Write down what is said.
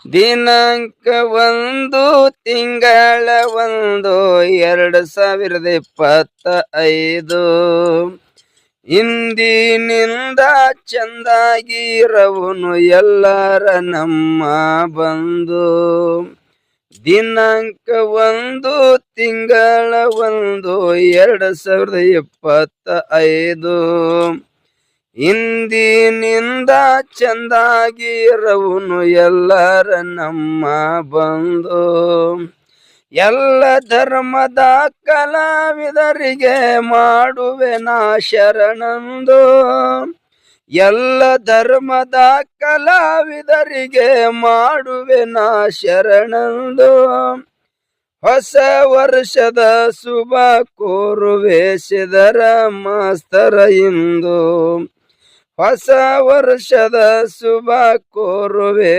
ದಿನಾಂಕ 1 ತಿಂಗಳ 1 2025 ಇಂದಿನಿಂದ ಚಂದಾಗಿರವುನು ಎಲ್ಲರ ನಮ್ಮ ಬಂದು. ದಿನಾಂಕ 1 ತಿಂಗಳ 1 2025 ಇಂದಿನಿಂದ ಚಂದಾಗಿರವುನು ಎಲ್ಲರ ನಮ್ಮ ಬಂದು. ಎಲ್ಲ ಧರ್ಮದ ಕಲಾವಿದರಿಗೆ ಮಾಡುವೆ ನಾ ಶರಣಂದು. ಎಲ್ಲ ಧರ್ಮದ ಕಲಾವಿದರಿಗೆ ಮಾಡುವೆ ನಾ ಶರಣಂದು. ಹೊಸ ವರ್ಷದ ಶುಭ ಕೋರುವೆ ಸಿದರ ಮಾಸ್ತರ ಇಂದು. ಹೊಸ ವರ್ಷದ ಶುಭ ಕೋರುವೆ